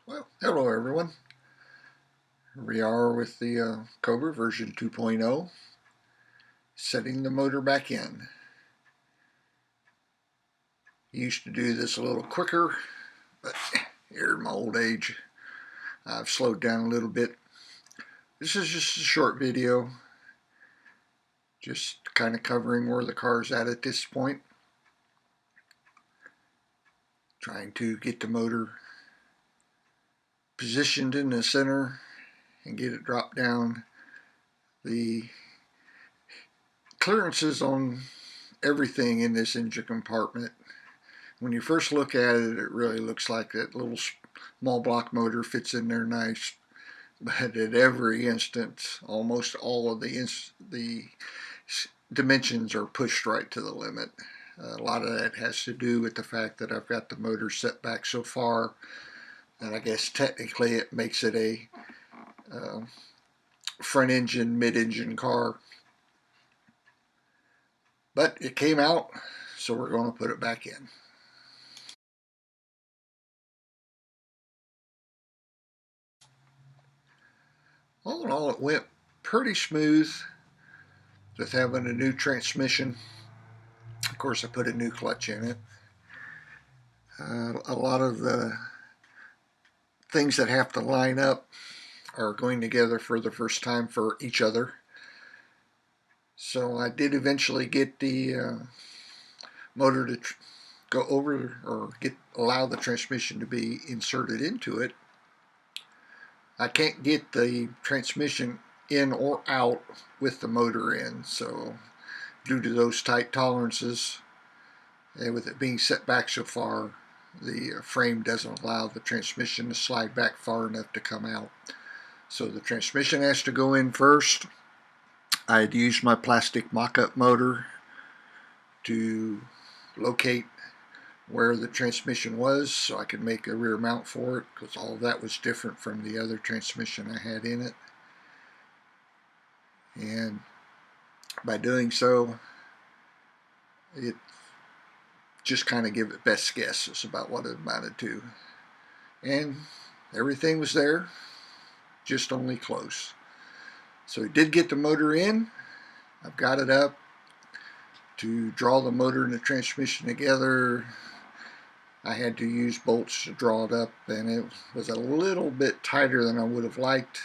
Well, hello everyone. Here we are with the Cobra version 2.0, setting the motor back in. I used to do this a little quicker, but here in my old age, I've slowed down a little bit. This is just a short video, just kind of covering where the car's at this point. Trying to get the motor positioned in the center and get it dropped down. The clearances on everything in this engine compartment, when you first look at it, it really looks like that little small block motor fits in there nice. But at every instance, almost all of the dimensions are pushed right to the limit. A lot of that has to do with the fact that I've got the motor set back so far that I guess technically it makes it a front engine, mid-engine car. But it came out, so we're going to put it back in. All in all, it went pretty smooth with having a new transmission. Of course, I put a new clutch in it. A lot of the things that have to line up are going together for the first time for each other. So I did eventually get the motor to go over or allow the transmission to be inserted into it. I can't get the transmission in or out with the motor in, so due to those tight tolerances and with it being set back so far, the frame doesn't allow the transmission to slide back far enough to come out. So the transmission has to go in first. I had used my plastic mock-up motor to locate where the transmission was so I could make a rear mount for it, because all of that was different from the other transmission I had in it. And by doing so, it just kind of give it best guesses about what it amounted to. And everything was there, just only close. So we did get the motor in. I've got it up. To draw the motor and the transmission together, I had to use bolts to draw it up, and it was a little bit tighter than I would have liked,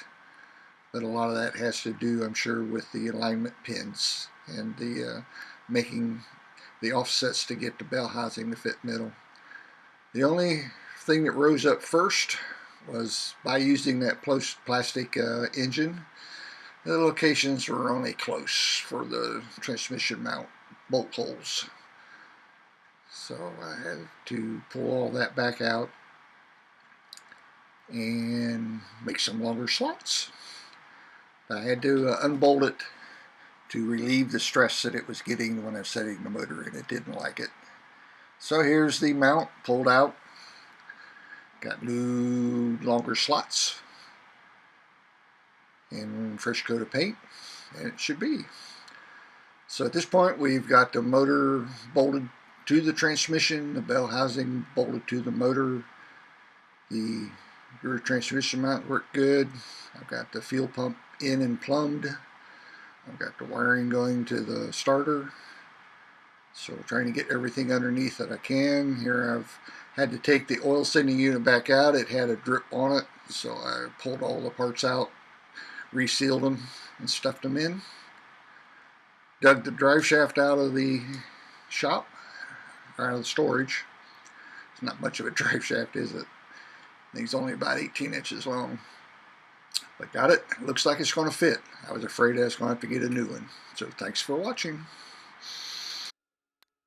but a lot of that has to do, I'm sure, with the alignment pins and the making the offsets to get the bell housing to fit middle. The only thing that rose up first was by using that plastic engine. The locations were only close for the transmission mount bolt holes. So I had to pull all that back out and make some longer slots. I had to unbolt it to relieve the stress that it was getting when I was setting the motor in. It didn't like it. So here's the mount pulled out. Got new longer slots and fresh coat of paint, and it should be. So at this point we've got the motor bolted to the transmission, the bell housing bolted to the motor, the rear transmission mount worked good. I've got the fuel pump in and plumbed. I've got the wiring going to the starter. So trying to get everything underneath that I can. Here I've had to take the oil sending unit back out. It had a drip on it, so I pulled all the parts out, resealed them, and stuffed them in. Dug the drive shaft out of the shop, or out of the storage. It's not much of a drive shaft, is it? I think it's only about 18 inches long. But got it. Looks like it's going to fit. I was afraid I was going to have to get a new one. So thanks for watching.